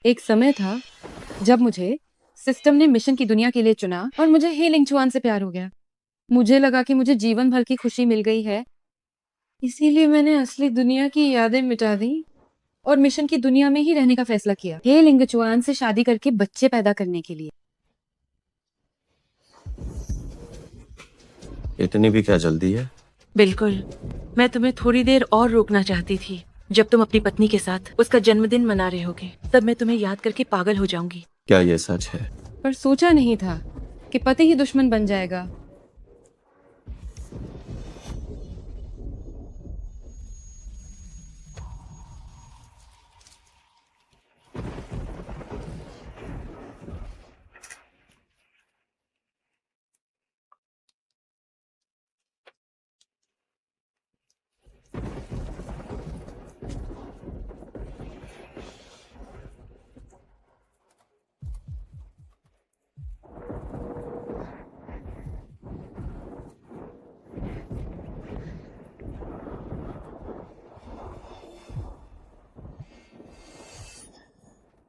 एक समय था जब मुझे सिस्टम ने मिशन की दुनिया के लिए चुना और मुझे हे लिंगचुआन से प्यार हो गया। मुझे लगा कि मुझे जीवन भर की खुशी मिल गई है, इसीलिए मैंने असली दुनिया की यादें मिटा दी और मिशन की दुनिया में ही रहने का फैसला किया, हे लिंगचुआन से शादी करके बच्चे पैदा करने के लिए। इतनी भी क्या जल्दी है? बिल्कुल, मैं तुम्हें थोड़ी देर और रोकना चाहती थी। जब तुम अपनी पत्नी के साथ उसका जन्मदिन मना रहे होगे, तब मैं तुम्हें याद करके पागल हो जाऊंगी। क्या ये सच है? पर सोचा नहीं था कि पति ही दुश्मन बन जाएगा।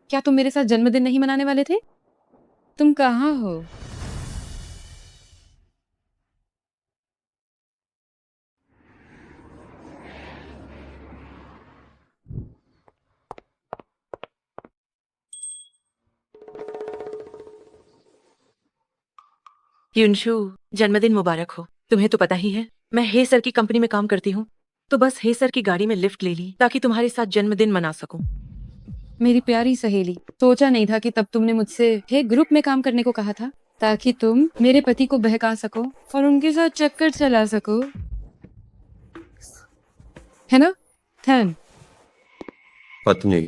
क्या तुम मेरे साथ जन्मदिन नहीं मनाने वाले थे? तुम कहाँ हो? युनशु, जन्मदिन मुबारक हो। तुम्हें तो पता ही है, मैं हे सर की कंपनी में काम करती हूँ, तो बस हे सर की गाड़ी में लिफ्ट ले ली ताकि तुम्हारे साथ जन्मदिन मना सकूं। मेरी प्यारी सहेली, सोचा नहीं था कि तब तुमने मुझसे हे ग्रुप में काम करने को कहा था, ताकि तुम मेरे पति को बहका सको और उनके साथ चक्कर चला सको, है ना थैन? पत्नी।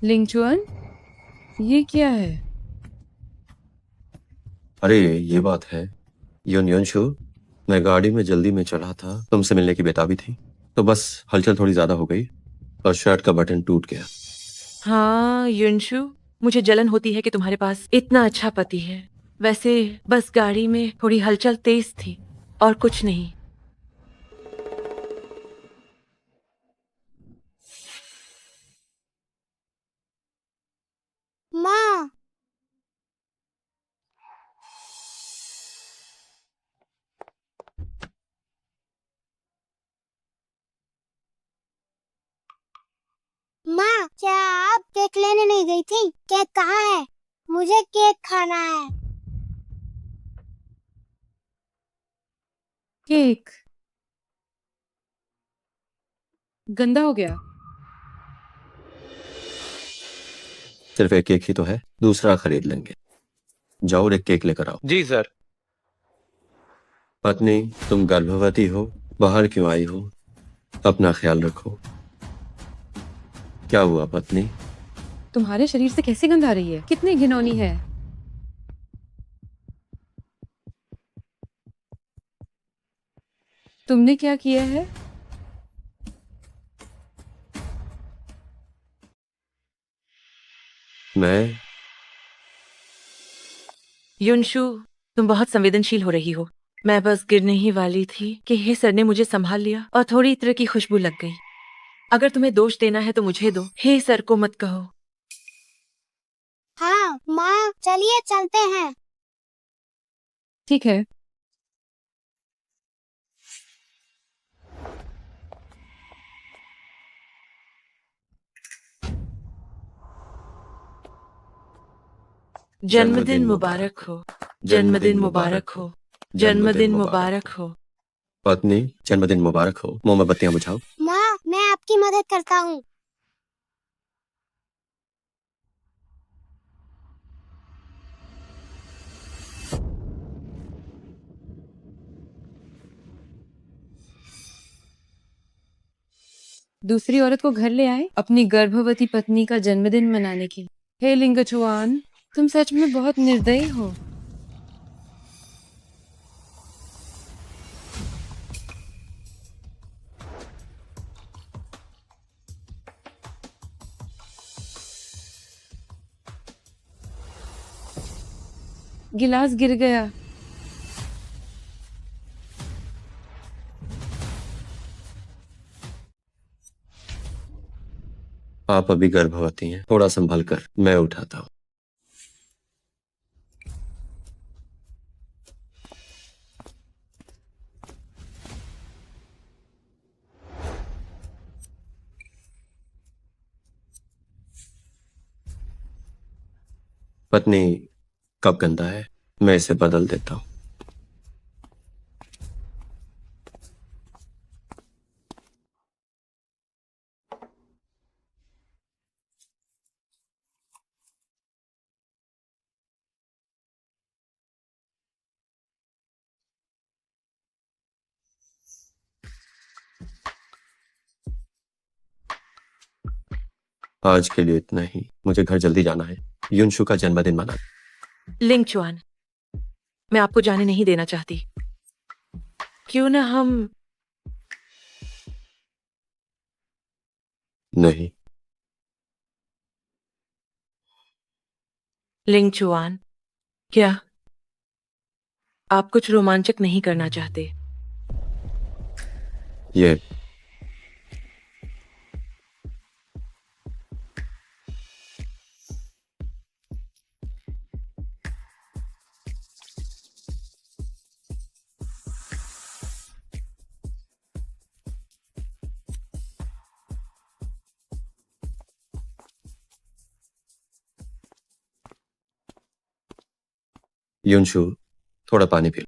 लिंगचुआन, ये क्या है? अरे ये बात है। युनशु, मैं गाड़ी में जल्दी में चढ़ा था, तुमसे मिलने की बेताबी थी, तो बस हलचल थोड़ी ज्यादा हो गई और शर्ट का बटन टूट गया। हाँ युनशु, मुझे जलन होती है कि तुम्हारे पास इतना अच्छा पति है। वैसे बस गाड़ी में थोड़ी हलचल तेज थी और कुछ नहीं। माँ, माँ, क्या आप केक लेने नहीं गई थी? केक कहाँ है? मुझे केक खाना है। केक गंदा हो गया। सिर्फ एक केक ही तो है, दूसरा खरीद लेंगे। जाओ और एक केक लेकर आओ। जी सर। पत्नी, तुम गर्भवती हो, बाहर क्यों आई हो? अपना ख्याल रखो। क्या हुआ पत्नी? तुम्हारे शरीर से कैसी गंध आ रही है? कितनी घिनौनी है। तुमने क्या किया है? मैं युनशु, तुम बहुत संवेदनशील हो रही हो। मैं बस गिरने ही वाली थी कि हे सर ने मुझे संभाल लिया और थोड़ी इत्र की खुशबू लग गई। अगर तुम्हें दोष देना है तो मुझे दो, हे सर को मत कहो। हाँ माँ, चलिए चलते हैं। ठीक है। जन्मदिन मुबारक हो, जन्मदिन मुबारक हो, जन्मदिन मुबारक हो। पत्नी, जन्मदिन मुबारक हो। मोमबत्तियां बुझाओ। माँ, मैं आपकी मदद करता हूँ। दूसरी औरत को घर ले आए अपनी गर्भवती पत्नी का जन्मदिन मनाने के लिए। हे लिंगचुआन, तुम सच में बहुत निर्दयी हो। गिलास गिर गया। आप अभी गर्भवती हैं, थोड़ा संभल कर, मैं उठाता हूँ। पत्नी कब गंदा है, मैं इसे बदल देता हूँ। आज के लिए इतना ही, मुझे घर जल्दी जाना है। युनशु का जन्मदिन मना। लिंग चुआन, मैं आपको जाने नहीं देना चाहती। क्यों ना हम नहीं। लिंग चुआन, क्या आप कुछ रोमांचक नहीं करना चाहते? ये युनशु, थोड़ा पानी पी लो।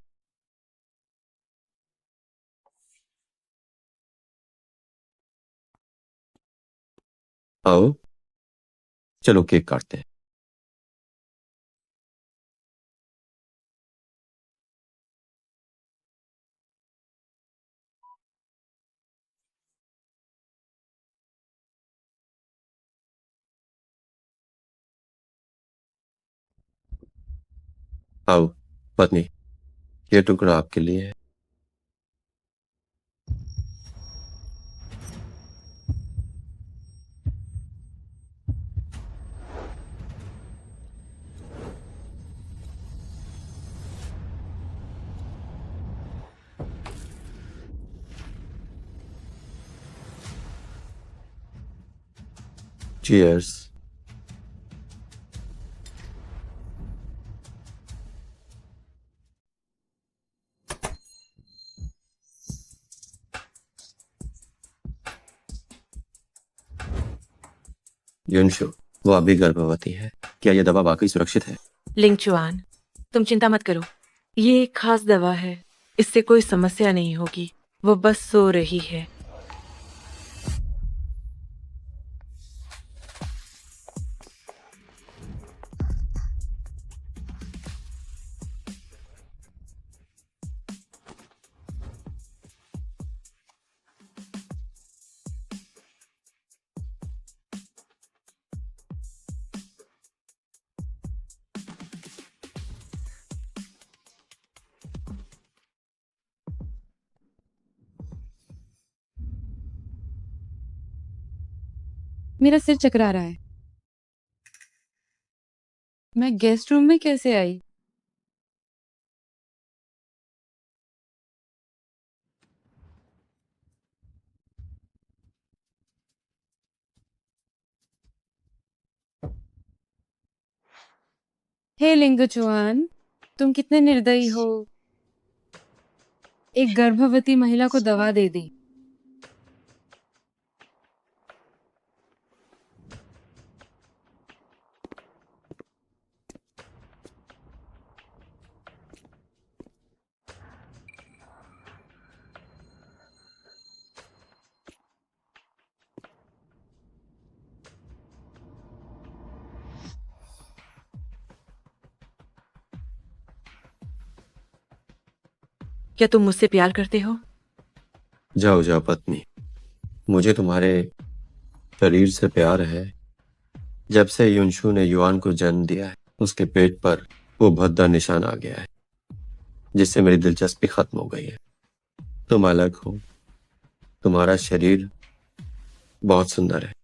आओ, चलो केक काटते हैं। आओ पत्नी, ये टुकड़ा आपके लिए है। चीयर्स। युनशु, वो अभी गर्भवती है, क्या यह दवा वाकई सुरक्षित है? लिंग चुआन, तुम चिंता मत करो। ये एक खास दवा है, इससे कोई समस्या नहीं होगी। वो बस सो रही है। मेरा सिर चकरा रहा है। मैं गेस्ट रूम में कैसे आई? हे लिंगचुआन, तुम कितने निर्दयी हो। एक गर्भवती महिला को दवा दे दी। क्या तुम मुझसे प्यार करते हो? जाओ जाओ पत्नी, मुझे तुम्हारे शरीर से प्यार है। जब से युनशु ने युआन को जन्म दिया है, उसके पेट पर वो भद्दा निशान आ गया है, जिससे मेरी दिलचस्पी खत्म हो गई है। तुम अलग हो, तुम्हारा शरीर बहुत सुंदर है।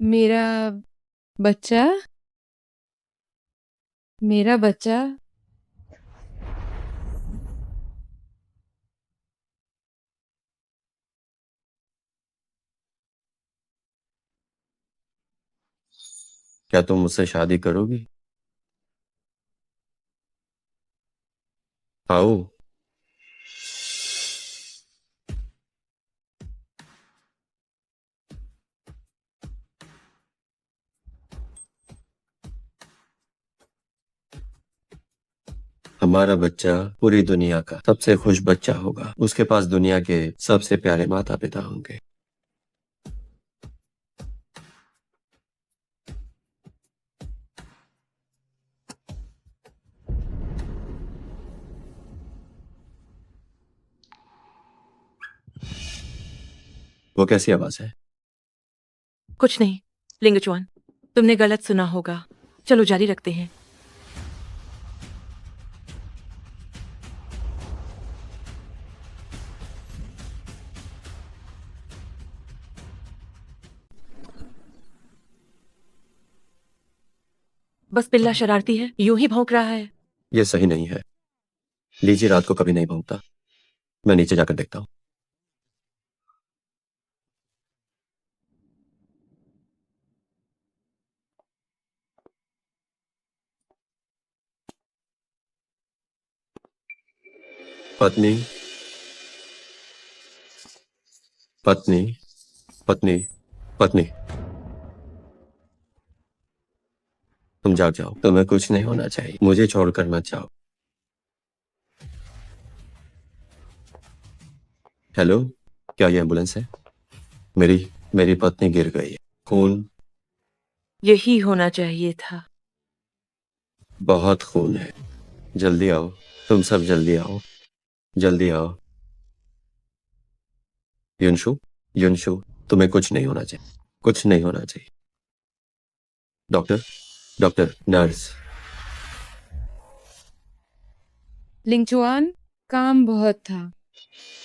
मेरा बच्चा, मेरा बच्चा। क्या तुम मुझसे शादी करोगी? आओ। हमारा बच्चा पूरी दुनिया का सबसे खुश बच्चा होगा। उसके पास दुनिया के सबसे प्यारे माता पिता होंगे। वो कैसी आवाज है? कुछ नहीं लिंगचुआन, तुमने गलत सुना होगा। चलो जारी रखते हैं। बस पिल्ला शरारती है, यूं ही भौंक रहा है। ये सही नहीं है। लीची रात को कभी नहीं भौंकता। मैं नीचे जाकर देखता हूँ। पत्नी, पत्नी, पत्नी, पत्नी, तुम जाग जाओ। तुम्हें कुछ नहीं होना चाहिए। मुझे छोड़कर मत जाओ। हेलो, क्या ये एम्बुलेंस है? मेरी मेरी पत्नी गिर गई है। खून, यही होना चाहिए था। बहुत खून है। जल्दी आओ। तुम सब जल्दी आओ। जल्दी आओ। युनशु, युनशु, तुम्हें कुछ नहीं होना चाहिए। कुछ नहीं होना चाहिए। Doctor, doctor, nurse. लिंगचुआन, काम बहुत था।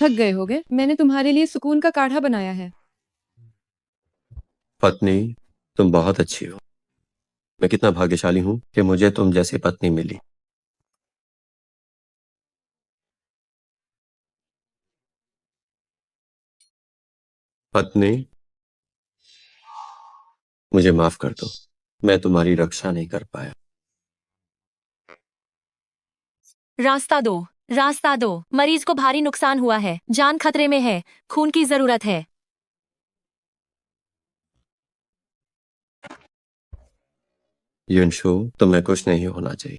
थक गए होगे। मैंने तुम्हारे लिए सुकून का काढ़ा बनाया है। पत्नी, तुम बहुत अच्छी हो। मैं कितना भाग्यशाली हूँ कि मुझे तुम जैसी पत्नी मिली। पत्नी, मुझे माफ कर दो। मैं तुम्हारी रक्षा नहीं कर पाया। रास्ता दो, रास्ता दो। मरीज को भारी नुकसान हुआ है, जान खतरे में है, खून की जरूरत है। युनशु, तुम्हें कुछ नहीं होना चाहिए।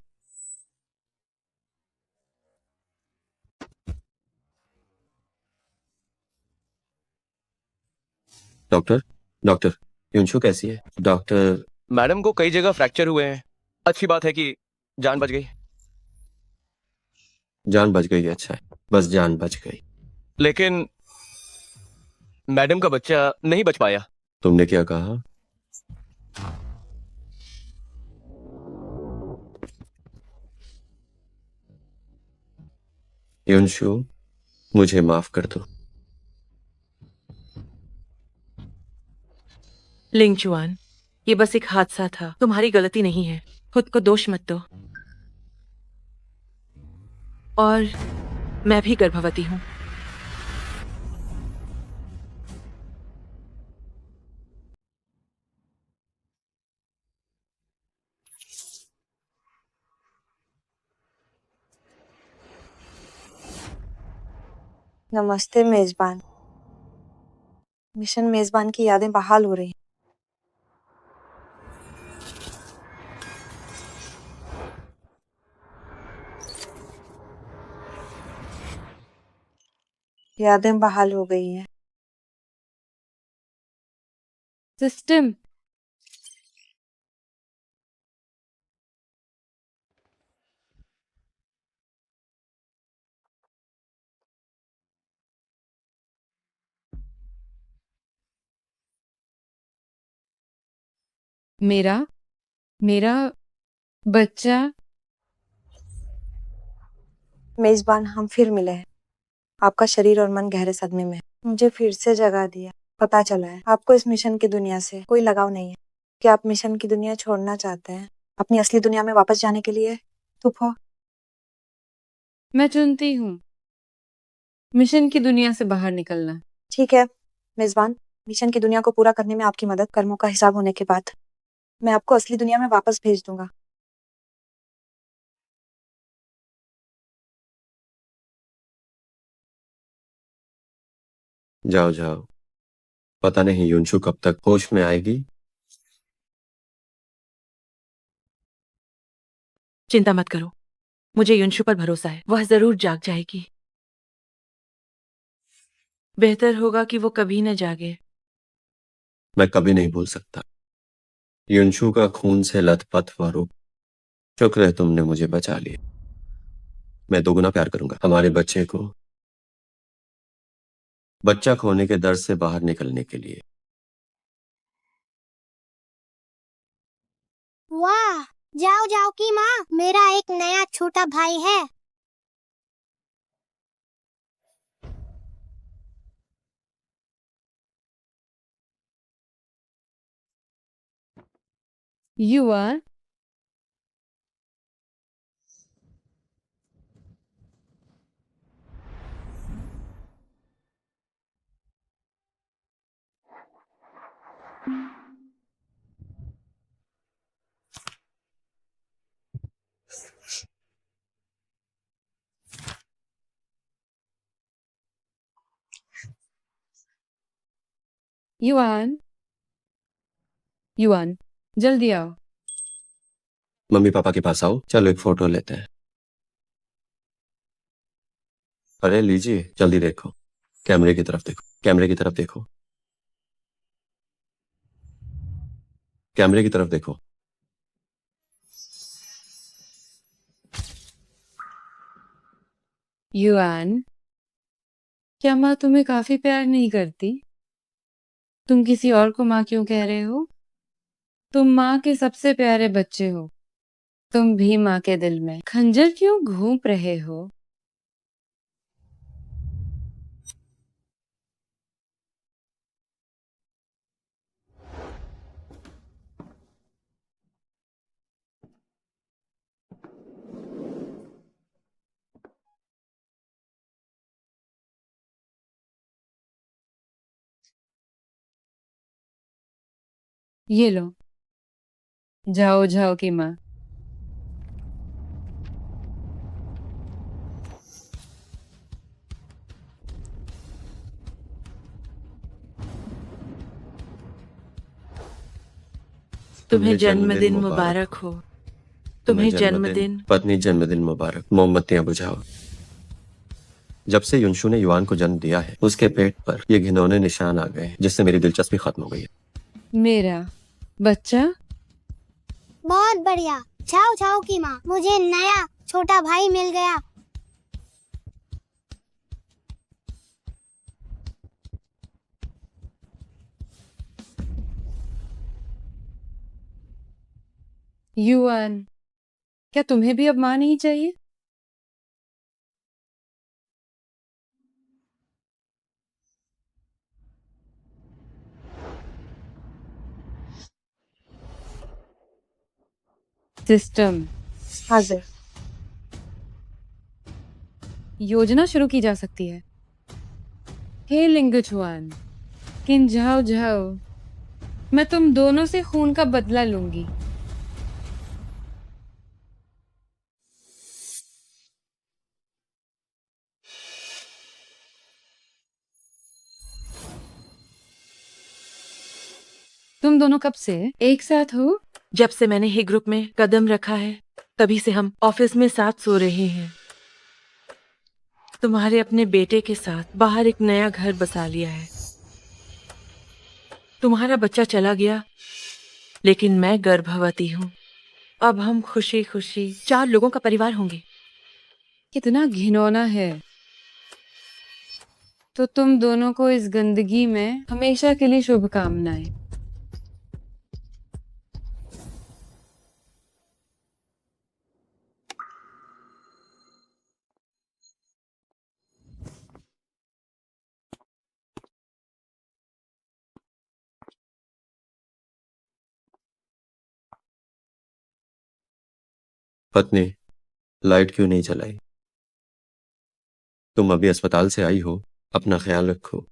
डॉक्टर, डॉक्टर, युनशु कैसी है? डॉक्टर। मैडम को कई जगह फ्रैक्चर हुए हैं। अच्छी बात है कि जान बच गई। जान बच गई, अच्छा है। बस जान बच गई। लेकिन मैडम का बच्चा नहीं बच पाया। तुमने क्या कहा? युनशु, मुझे माफ कर दो। लिंगचुआन, ये बस एक हादसा था, तुम्हारी गलती नहीं है। खुद को दोष मत दो। और मैं भी गर्भवती हूँ। नमस्ते मेजबान। मिशन मेजबान की यादें बहाल हो रही हैं। यादें बहाल हो गई हैं। सिस्टम, मेरा मेरा बच्चा। मेजबान, हम फिर मिले हैं। आपका शरीर और मन गहरे सदमे में है। मुझे फिर से जगा दिया। पता चला है आपको इस मिशन की दुनिया से कोई लगाव नहीं है कि आप मिशन की दुनिया छोड़ना चाहते हैं अपनी असली दुनिया में वापस जाने के लिए। चुप हो। मैं चुनती हूँ मिशन की दुनिया से बाहर निकलना। ठीक है मेजबान, मिशन की दुनिया को पूरा करने में आपकी मदद कर्मों का हिसाब होने के बाद मैं आपको असली दुनिया में वापस भेज दूंगा। जाओ जाओ, पता नहीं युनशु कब तक होश में आएगी। चिंता मत करो, मुझे युनशु पर भरोसा है, वह जरूर जाग जाएगी। बेहतर होगा कि वो कभी न जागे। मैं कभी नहीं भूल सकता युनशु का खून से लथपथ हुआ रूप। शुक्र है तुमने मुझे बचा लिया। मैं दोगुना प्यार करूंगा हमारे बच्चे को, बच्चा खोने के दर्द से बाहर निकलने के लिए। वाह, जाओ जाओ की माँ, मेरा एक नया छोटा भाई है। युआन, युआन, युआन, जल्दी आओ। मम्मी पापा के पास आओ, चलो एक फोटो लेते हैं। अरे लीजिए, जल्दी देखो, कैमरे की तरफ देखो, कैमरे की तरफ देखो, कैमरे की तरफ देखो। युआन, क्या माँ तुम्हें काफी प्यार नहीं करती? तुम किसी और को माँ क्यों कह रहे हो? तुम माँ के सबसे प्यारे बच्चे हो। तुम भी माँ के दिल में खंजर क्यों घूम रहे हो? ये लो, जाओ जाओ की माँ। तुम्हें जन्मदिन मुबारक हो। तुम्हें जन्मदिन। पत्नी जन्मदिन मुबारक। मोमबत्तियां बुझाओ। जब से युनशु ने युआन को जन्म दिया है उसके पेट पर ये घिनौने निशान आ गए हैं, जिससे मेरी दिलचस्पी खत्म हो गई है। मेरा बच्चा? बहुत बढ़िया। जाओ जाओ की माँ, मुझे नया छोटा भाई मिल गया। युआन, क्या तुम्हें भी अब माँ नहीं चाहिए? सिस्टम हाजिर। योजना शुरू की जा सकती है। हे लिंगचुआन, किन जाओ जाओ, मैं तुम दोनों से खून का बदला लूंगी। तुम दोनों कब से एक साथ हो? जब से मैंने ही ग्रुप में कदम रखा है तभी से हम ऑफिस में साथ सो रहे हैं। तुम्हारे अपने बेटे के साथ बाहर एक नया घर बसा लिया है। तुम्हारा बच्चा चला गया लेकिन मैं गर्भवती हूँ। अब हम खुशी खुशी 4 लोगों का परिवार होंगे। कितना घिनौना है। तो तुम दोनों को इस गंदगी में हमेशा के लिए शुभकामनाएं। पत्नी, लाइट क्यों नहीं जलाई? तुम अभी अस्पताल से आई हो, अपना ख्याल रखो।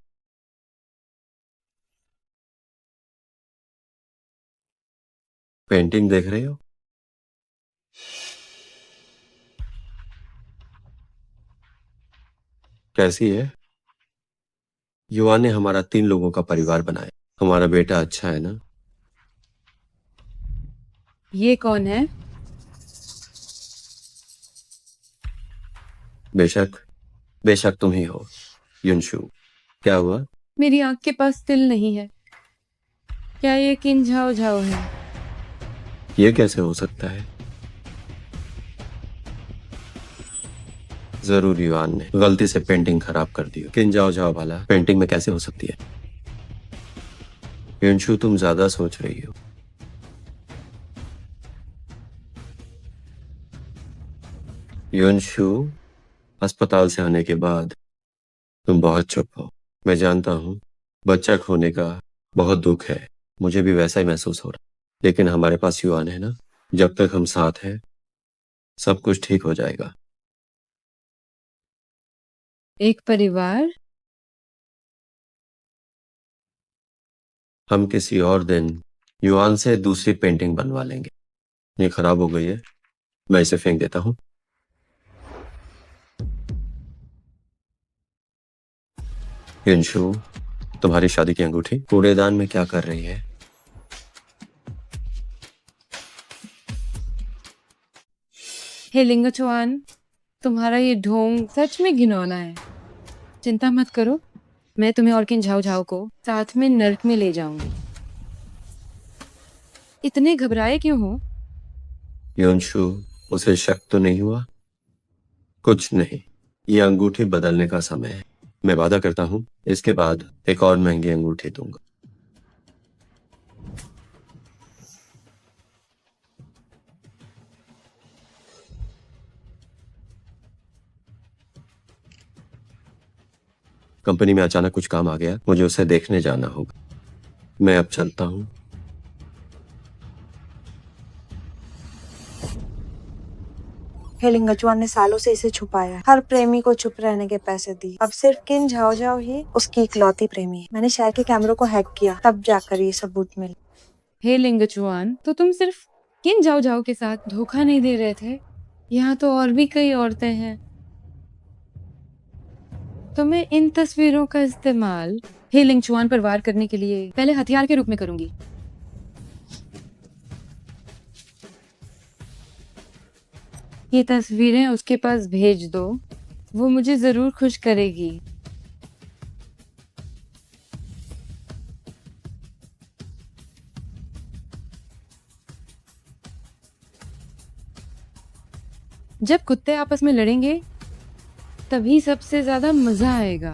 पेंटिंग देख रहे हो? कैसी है? युवा ने हमारा 3 लोगों का परिवार बनाया। हमारा बेटा अच्छा है ना? ये कौन है? बेशक, बेशक तुम ही हो, युनशु। क्या हुआ? मेरी आंख के पास तिल नहीं है। क्या ये किन झाओ झाओ है? ये कैसे हो सकता है? जरूर युवान ने गलती से पेंटिंग खराब कर दी। किन जाओ जाओ वाला पेंटिंग में कैसे हो सकती है? युनशु, तुम ज्यादा सोच रही हो। युनशु, अस्पताल से आने के बाद तुम बहुत चुप हो। मैं जानता हूँ, बच्चा खोने का बहुत दुख है। मुझे भी वैसा ही महसूस हो रहा, लेकिन हमारे पास युवान है ना। जब तक हम साथ हैं, सब कुछ ठीक हो जाएगा। एक परिवार? हम किसी और दिन युआन से दूसरी पेंटिंग बनवा लेंगे। ये खराब हो गई है, मैं इसे फेंक देता हूँ। युनशु, तुम्हारी शादी की अंगूठी कूड़ेदान में क्या कर रही है? हे लिंगचुआन, तुम्हारा ये ढोंग सच में घिनौना है। चिंता मत करो, मैं तुम्हें और किन झाओ झाओ को साथ में नर्क में ले जाऊंगी। इतने घबराए क्यों हो? युनशु, उसे शक तो नहीं हुआ? कुछ नहीं, ये अंगूठी बदलने का समय है। मैं वादा करता हूँ, इसके बाद एक और महंगी अंगूठी दूंगा। कंपनी में अचानक कुछ काम आ गया, मुझे उसे देखने जाना होगा। मैं अब चलता हूँ। हे लिंगचुआन ने सालों से इसे छुपाया, हर प्रेमी को चुप रहने के पैसे दिए। अब सिर्फ किन झाओ झाओ ही उसकी इकलौती प्रेमी है। मैंने शहर के कैमरों को हैक किया, तब जाकर ये सबूत मिले। हे लिंगचुआन, तो तुम सिर्फ किन झाओ झाओ के साथ धोखा नहीं दे रहे थे? यहाँ तो और भी कई औरतें हैं। तो मैं इन तस्वीरों का इस्तेमाल हे लिंगचुआन पर वार करने के लिए पहले हथियार के रूप में करूंगी। ये तस्वीरें उसके पास भेज दो, वो मुझे जरूर खुश करेगी। जब कुत्ते आपस में लड़ेंगे, तभी सबसे ज्यादा मजा आएगा।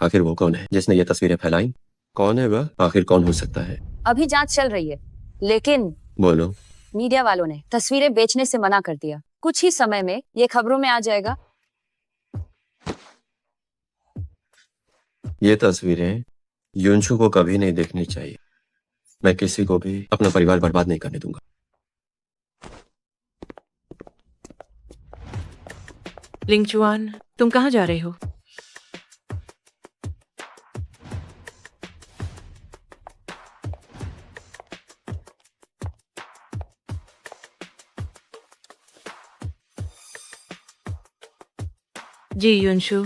आखिर वो कौन है जिसने ये तस्वीरें फैलाई? कौन है वह? आखिर कौन हो सकता है? अभी जांच चल रही है, लेकिन बोलो। मीडिया वालों ने तस्वीरें बेचने से मना कर दिया। कुछ ही समय में ये खबरों में आ जाएगा। ये तस्वीरें युनशु को कभी नहीं देखनी चाहिए। मैं किसी को भी अपना परिवार बर्बाद नहीं करने दूंगा। लिंगचुआन, तुम कहाँ जा रहे हो? जी युनशु,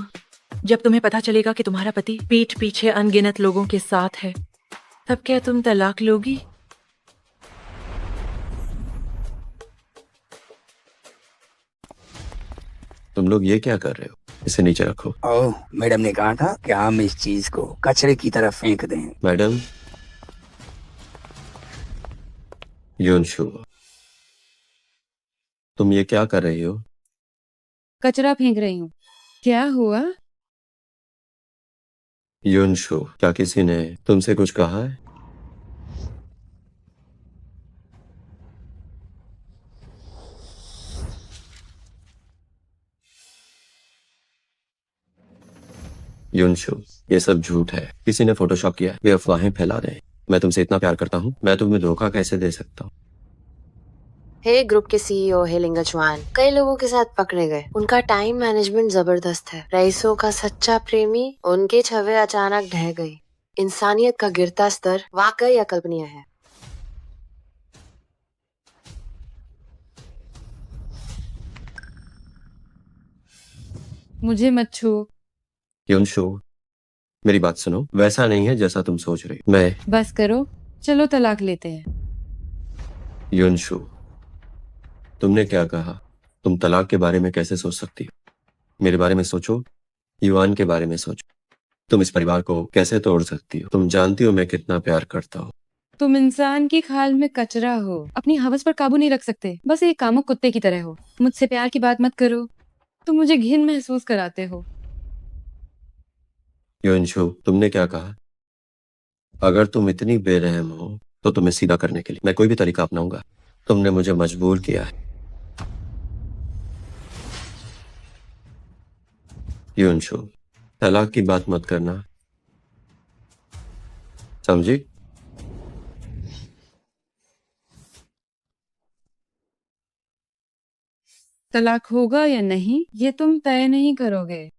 जब तुम्हें पता चलेगा कि तुम्हारा पति पीठ पीछे अनगिनत लोगों के साथ है, तब क्या तुम तलाक लोगी? तुम लोग ये क्या कर रहे हो? इसे नीचे रखो। ओह, मैडम ने कहा था कि हम इस चीज को कचरे की तरफ फेंक दें। मैडम, युनशु, तुम ये क्या कर रही हो? कचरा फेंक रही हूँ। क्या हुआ? युनशु, क्या किसी ने तुमसे कुछ कहा है? युनशु, ये सब झूठ है। किसी ने फोटोशॉप किया है। वे अफवाहें फैला रहे हैं। मैं तुमसे इतना प्यार करता हूँ, मैं तुम्हें धोखा कैसे दे सकता हूँ? हे ग्रुप के सीईओ हेलिंग चौहान कई लोगों के साथ पकड़े गए। उनका टाइम मैनेजमेंट जबरदस्त है। रईसों का सच्चा प्रेमी, उनकी छवि अचानक ढह गई। इंसानियत का गिरता स्तर वाकई अकल्पनीय है। मुझे मत छू। युनशु, मेरी बात सुनो, वैसा नहीं है जैसा तुम सोच रही हो। मैं बस करो, चलो तलाक लेते हैं। युनशु, तुमने क्या कहा? तुम तलाक के बारे में कैसे सोच सकती हो? मेरे बारे में सोचो, युवान के बारे में सोचो। तुम इस परिवार को कैसे तोड़ सकती हो? तुम जानती हो मैं कितना प्यार करता हूँ। तुम इंसान की खाल में कचरा हो, अपनी हवस पर काबू नहीं रख सकते, बस एक कामुक कुत्ते की तरह हो। मुझसे प्यार की बात मत करो, तुम मुझे घिन महसूस कराते हो। युनशु, तुमने क्या कहा? अगर तुम इतनी बेरहम हो तो तुम्हें सीधा करने के लिए मैं कोई भी तरीका अपनाऊंगा। तुमने मुझे मजबूर किया है। युनशु, तलाक की बात मत करना, समझी? तलाक होगा या नहीं, ये तुम तय नहीं करोगे।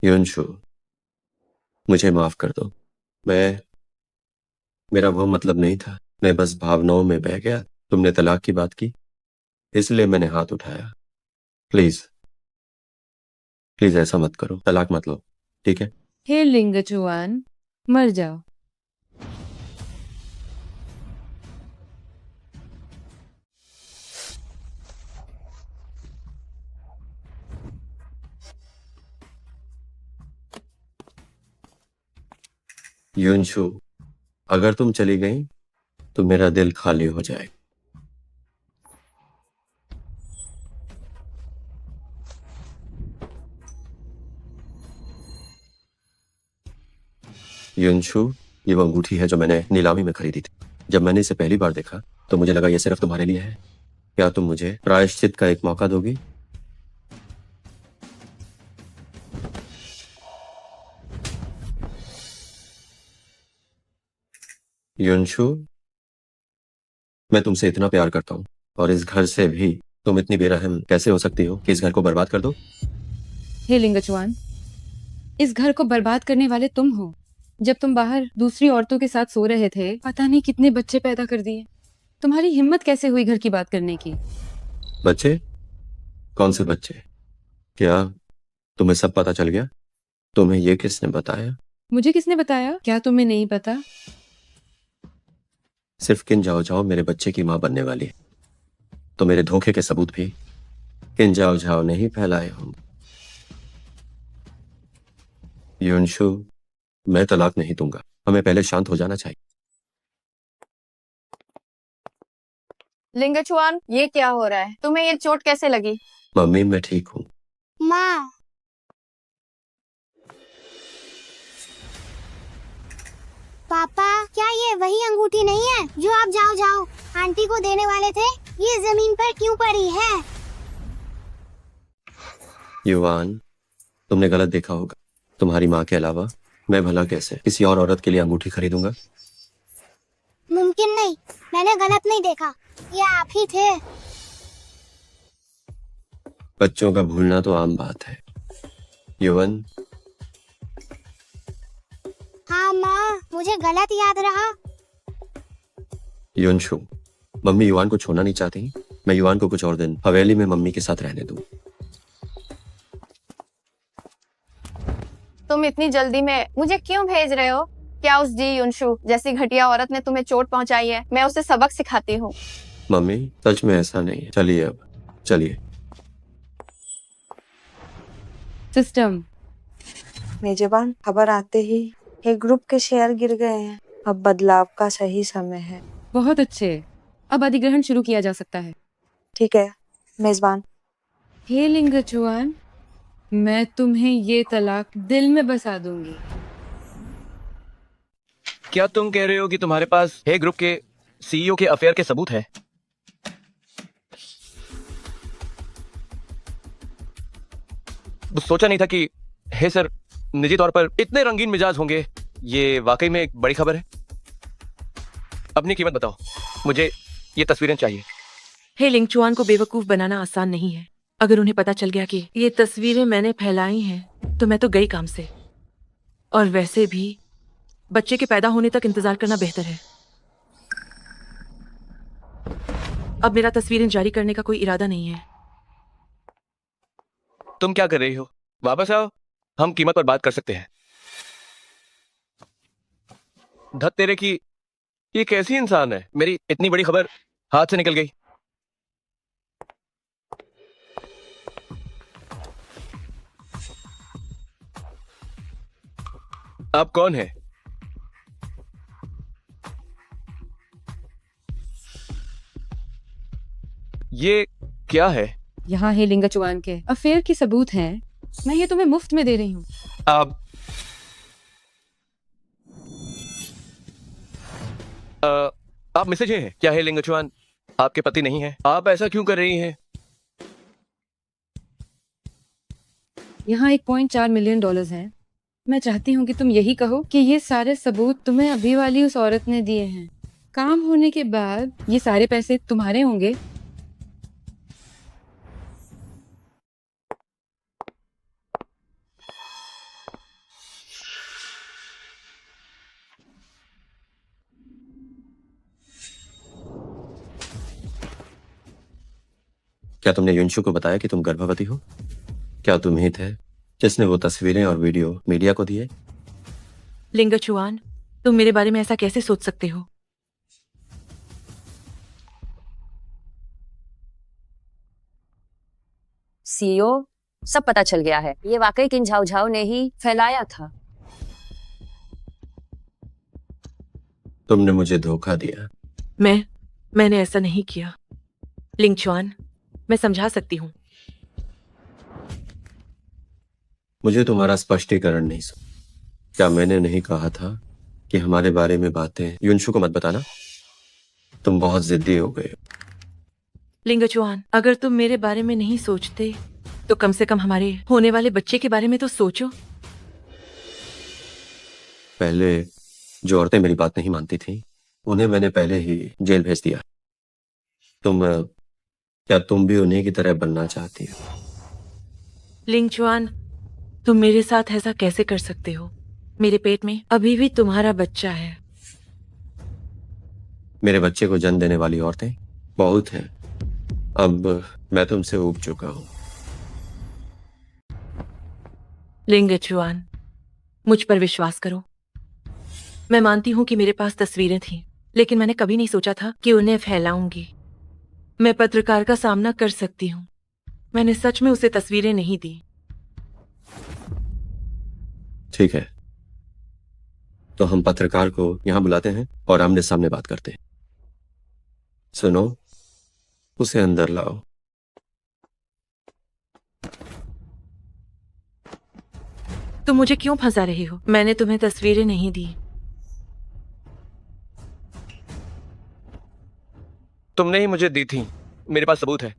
युनशु, मुझे माफ कर दो। मेरा वो मतलब नहीं था। मैं बस भावनाओं में बह गया। तुमने तलाक की बात की, इसलिए मैंने हाथ उठाया। प्लीज प्लीज ऐसा मत करो, तलाक मत लो, ठीक है? हे लिंगचुआन, मर जाओ। युनशु, अगर तुम चली गई तो मेरा दिल खाली हो जाएगा। युनशु, ये वो अंगूठी है जो मैंने नीलामी में खरीदी थी। जब मैंने इसे पहली बार देखा तो मुझे लगा ये सिर्फ तुम्हारे लिए है। क्या तुम मुझे प्रायश्चित का एक मौका दोगी? युनशु, मैं तुमसे इतना प्यार करता हूँ और इस घर से भी तुम इतनी बेरहम कैसे हो सकती हो कि इस घर को बर्बाद कर दो? हे लिंगचुआन, इस घर को बर्बाद करने वाले तुम हो। जब तुम बाहर दूसरी औरतों के साथ सो रहे थे, पता नहीं कितने बच्चे पैदा कर दिए। तुम्हारी हिम्मत कैसे हुई घर की बात करने की? बच्चे? कौन से बच्चे? क्या तुम्हें सब पता चल गया? तुम्हें ये किसने बताया? मुझे किसने बताया? क्या तुम्हें नहीं पता? सिर्फ किन जाओ जाओ मेरे बच्चे की मां बनने वाली है, तो मेरे धोखे के सबूत भी किन जाओ जाओ ने ही फैलाए होंगे। युनशु, मैं तलाक नहीं दूंगा। हमें पहले शांत हो जाना चाहिए। लिंगचुआन, ये क्या हो रहा है? तुम्हें ये चोट कैसे लगी? मम्मी, मैं ठीक हूँ। माँ, पापा, क्या ये वही अंगूठी नहीं है जो आप जाओ जाओ आंटी को देने वाले थे? ये जमीन पर क्यों पड़ी है? युवान, तुमने गलत देखा होगा। तुम्हारी माँ के अलावा मैं भला कैसे किसी और औरत के लिए अंगूठी खरीदूंगा? मुमकिन नहीं, मैंने गलत नहीं देखा, ये आप ही थे। बच्चों का भूलना तो आम बात है। युवन, हाँ माँ, मुझे गलत याद रहा। युनशु, मम्मी युवान को छोड़ना नहीं चाहती। मैं युवान को कुछ और दिन हवेली में मम्मी के साथ रहने दूं। तुम इतनी जल्दी में मुझे क्यों भेज रहे हो? क्या उस जी युनशु जैसी घटिया औरत ने तुम्हें चोट पहुंचाई है? मैं उसे सबक सिखाती हूँ। मम्मी, सच में ऐसा नहीं है। चलिए अब, चलिए। सिस्टम। मेजबान, खबर आते ही एक ग्रुप के शेयर गिर गए हैं। अब बदलाव का सही समय है। बहुत अच्छे, अब अधिग्रहण शुरू किया जा सकता है। ठीक है मेजबान। हे लिंगचुआन, मैं तुम्हें ये तलाक दिल में बसा दूंगी। क्या तुम कह रहे हो कि तुम्हारे पास हे ग्रुप के सीईओ के अफेयर के सबूत है? सोचा नहीं था कि हे सर निजी तौर पर इतने रंगीन मिजाज होंगे। ये वाकई में एक बड़ी खबर है। अपनी कीमत बताओ, मुझे ये तस्वीरें चाहिए। हे लिंगचुआन को बेवकूफ बनाना आसान नहीं है। अगर उन्हें पता चल गया कि ये तस्वीरें मैंने फैलाई हैं, तो मैं तो गई काम से। और वैसे भी बच्चे के पैदा होने तक इंतजार करना बेहतर है। अब मेरा तस्वीरें जारी करने का कोई इरादा नहीं है। तुम क्या कर रही हो? वापस आओ, हम कीमत पर बात कर सकते हैं। धत तेरे की, ये कैसी इंसान है? मेरी इतनी बड़ी खबर हाथ से निकल गई। आप कौन है? ये क्या है? यहाँ हे लिंगचुआन के अफेयर की सबूत हैं। मैं ये तुम्हें मुफ्त में दे रही हूँ। आप आप मिसेज हैं क्या? है लिंगचुआन आपके पति नहीं है? आप ऐसा क्यों कर रही हैं? यहाँ $1.4 मिलियन हैं। मैं चाहती हूँ कि तुम यही कहो कि ये सारे सबूत तुम्हें अभी वाली उस औरत ने दिए हैं। काम होने के बाद ये सारे पैसे तुम्हारे होंगे। क्या तुमने युनशु को बताया कि तुम गर्भवती हो? क्या तुम ही थे जिसने वो तस्वीरें और वीडियो मीडिया को दिए? लिंगचुआन, तुम मेरे बारे में ऐसा कैसे सोच सकते हो? सीईओ, सब पता चल गया है। ये वाकई किन झाओ झाओ ने ही फैलाया था। तुमने मुझे धोखा दिया। मैंने ऐसा नहीं किया। लिंगचुआन, मैं समझा सकती हूँ। मुझे तुम्हारा स्पष्टीकरण नहीं सुन। क्या मैंने नहीं कहा था कि हमारे बारे में बातें युनशु को मत बताना? तुम बहुत जिद्दी हो गए हो। लिंगचुआन, अगर तुम मेरे बारे में नहीं सोचते तो कम से कम हमारे होने वाले बच्चे के बारे में तो सोचो। पहले जो औरतें मेरी बात नहीं मानती थी, उन्हें मैंने पहले ही जेल भेज दिया। क्या तुम भी उन्हीं की तरह बनना चाहती हो? लिंगचुआन, तुम मेरे साथ ऐसा कैसे कर सकते हो? मेरे पेट में अभी भी तुम्हारा बच्चा है। मेरे बच्चे को जन्म देने वाली औरतें बहुत हैं। अब मैं तुमसे ऊब चुका हूं। लिंगचुआन, मुझ पर विश्वास करो। मैं मानती हूँ कि मेरे पास तस्वीरें थीं, लेकिन मैंने कभी नहीं सोचा था कि उन्हें फैलाऊंगी। मैं पत्रकार का सामना कर सकती हूँ। मैंने सच में उसे तस्वीरें नहीं दी। ठीक है, तो हम पत्रकार को यहां बुलाते हैं और आमने सामने बात करते हैं। सुनो, उसे अंदर लाओ। तुम मुझे क्यों फंसा रही हो? मैंने तुम्हें तस्वीरें नहीं दी। तुमने ही मुझे दी थी। मेरे पास सबूत है।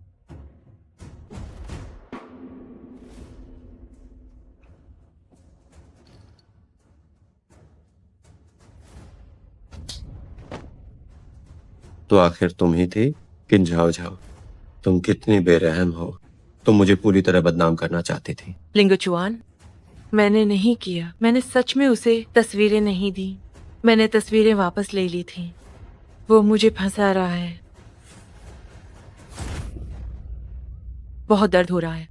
तो आखिर तुम ही थी किन झाओ झाओ? तुम कितनी बेरहम हो। तुम मुझे पूरी तरह बदनाम करना चाहती थी। लिंगचुआन, मैंने नहीं किया। मैंने सच में उसे तस्वीरें नहीं दी। मैंने तस्वीरें वापस ले ली थी। वो मुझे फंसा रहा है। बहुत दर्द हो रहा है।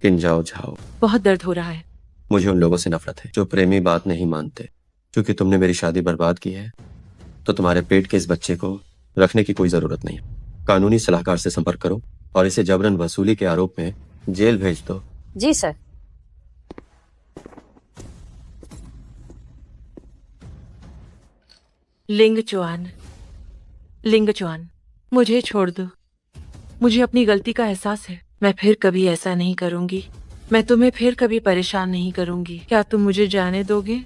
किन झाओ झाओ, बहुत दर्द हो रहा है। मुझे उन लोगों से नफरत है जो प्रेमी बात नहीं मानते। क्योंकि तुमने मेरी शादी बर्बाद की है, तो तुम्हारे पेट के इस बच्चे को रखने की कोई जरूरत नहीं। कानूनी सलाहकार से संपर्क करो और इसे जबरन वसूली के आरोप में जेल भेज दो। जी सर। लिंगचुआन, लिंगचुआन, मुझे छोड़ दो। मुझे अपनी गलती का एहसास है। मैं फिर कभी ऐसा नहीं करूंगी। मैं तुम्हें फिर कभी परेशान नहीं करूंगी। क्या तुम मुझे जाने दोगे?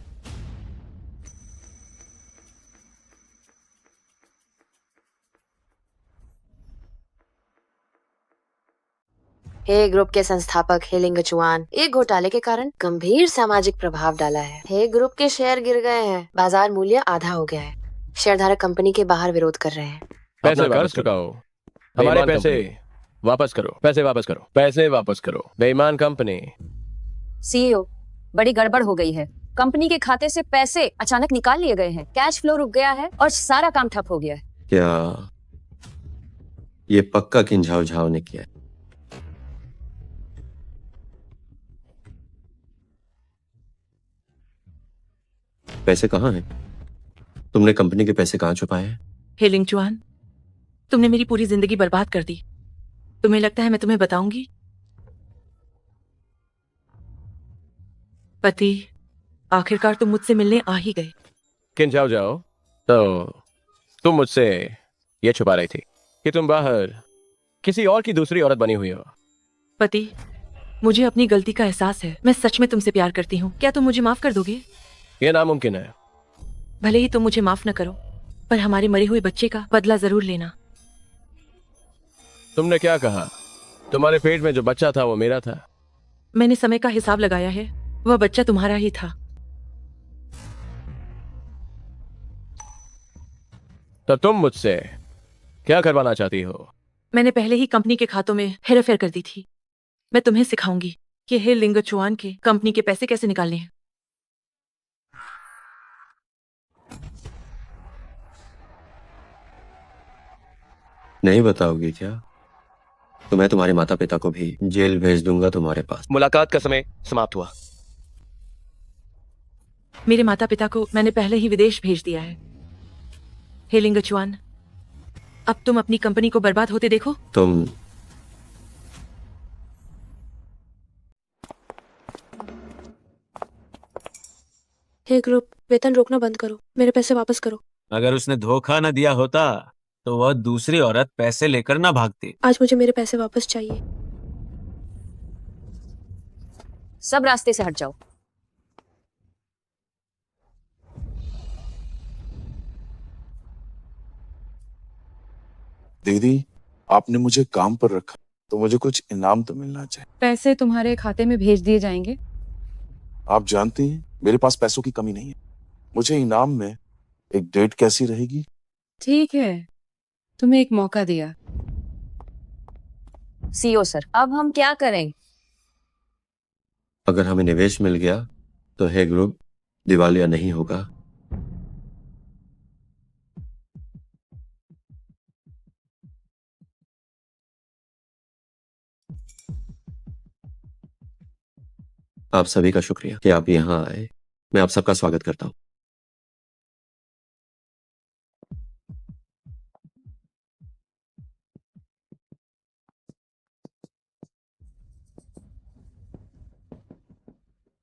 हे ग्रुप के संस्थापक हेलिंग चुआन एक घोटाले के कारण गंभीर सामाजिक प्रभाव डाला है। हे ग्रुप के शेयर गिर गए हैं, बाजार मूल्य आधा हो गया है, शेयरधारक कंपनी के बाहर विरोध कर रहे हैं। पैसे कर्ज चुकाओ, हमारे पैसे वापस करो, पैसे वापस करो, पैसे वापस करो। बेईमान कंपनी। सीईओ, बड़ी गड़बड़ हो गई है। कंपनी के खाते से पैसे अचानक निकाल लिए गए हैं, कैश फ्लो रुक गया है और सारा काम ठप हो गया है। क्या ये पक्का किंझाव झाव ने किया है? पैसे कहाँ हैं? तुमने कंपनी के पैसे कहाँ छुपाए हैं? हेलिंग चुआन, तुमने मेरी पूरी जिंदगी बर्बाद कर दी। तुम्हें लगता है मैं तुम्हें बताऊंगी? पति, आखिरकार तुम मुझसे मिलने आ ही गए। किन जाओ जाओ, तो तुम मुझसे ये छुपा रही थी कि तुम बाहर किसी और की दूसरी औरत बनी हुई हो। पति, मुझे अपनी गलती का एहसास है। मैं सच में तुमसे प्यार करती हूँ। क्या तुम मुझे माफ कर दोगे? यह नामुमकिन है। भले ही तुम मुझे माफ न करो, पर हमारे मरे हुए बच्चे का बदला जरूर लेना। तुमने क्या कहा? तुम्हारे पेट में जो बच्चा था वो मेरा था। मैंने समय का हिसाब लगाया है, वह बच्चा तुम्हारा ही था। तो तुम मुझसे क्या करवाना चाहती हो? मैंने पहले ही कंपनी के खातों में हेरफेर कर दी थी। मैं तुम्हें सिखाऊंगी कि हे लिंग चुआन के कंपनी के पैसे कैसे निकालने हैं। नहीं बताओगी क्या? तो मैं तुम्हारे माता पिता को भी जेल भेज दूंगा तुम्हारे पास। मुलाकात का समय समाप्त हुआ। मेरे माता पिता को मैंने पहले ही विदेश भेज दिया है। हे लिंग चुआन, अब तुम अपनी कंपनी को बर्बाद होते देखो। तुम हे ग्रुप, वेतन रोकना बंद करो, मेरे पैसे वापस करो। अगर उसने धोखा न दिया होता तो वह दूसरी औरत पैसे लेकर ना भागती। आज मुझे मेरे पैसे वापस चाहिए। सब रास्ते से हट जाओ। दीदी, आपने मुझे काम पर रखा तो मुझे कुछ इनाम तो मिलना चाहिए। पैसे तुम्हारे खाते में भेज दिए जाएंगे। आप जानती हैं मेरे पास पैसों की कमी नहीं है। मुझे इनाम में एक डेट कैसी रहेगी? ठीक है, तुम्हें एक मौका दिया। सीईओ सर, अब हम क्या करें? अगर हमें निवेश मिल गया तो हे ग्रुप दिवालिया नहीं होगा। आप सभी का शुक्रिया कि आप यहाँ आए। मैं आप सबका स्वागत करता हूँ।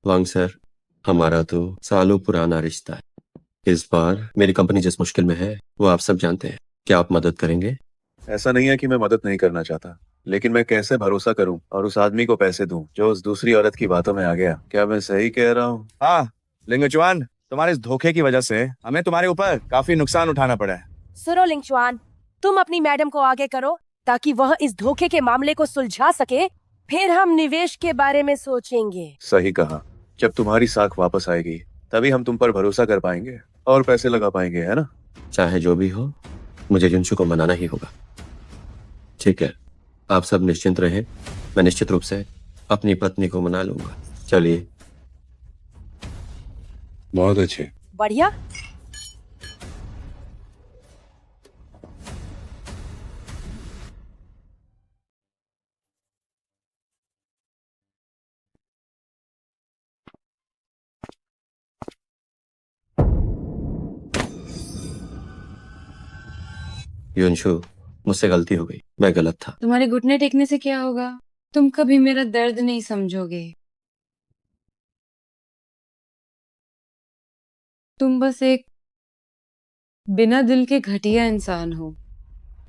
वांग सर, हमारा तो सालों पुराना रिश्ता है। इस बार मेरी कंपनी जिस मुश्किल में है वो आप सब जानते हैं। क्या आप मदद करेंगे? ऐसा नहीं है कि मैं मदद नहीं करना चाहता, लेकिन मैं कैसे भरोसा करूं और उस आदमी को पैसे दूं जो उस दूसरी औरत की बातों में आ गया? क्या मैं सही कह रहा हूं? हाँ लिंगचुआन, तुम्हारे इस धोखे की वजह से हमें तुम्हारे ऊपर काफी नुकसान उठाना पड़ा है। सुनो लिंगचुआन, तुम अपनी मैडम को आगे करो ताकि वह इस धोखे के मामले को सुलझा सके, फिर हम निवेश के बारे में सोचेंगे। सही कहा। जब तुम्हारी साख वापस आएगी तभी हम तुम पर भरोसा कर पाएंगे और पैसे लगा पाएंगे, है ना? चाहे जो भी हो, मुझे युनशु को मनाना ही होगा। ठीक है, आप सब निश्चिंत रहें। मैं निश्चित रूप से अपनी पत्नी को मना लूंगा। चलिए। बहुत अच्छे। बढ़िया। युनशु, मुझसे गलती हो गई। मैं गलत था। तुम्हारे घुटने टेकने से क्या होगा? तुम कभी मेरा दर्द नहीं समझोगे। तुम बस एक बिना दिल के घटिया इंसान हो।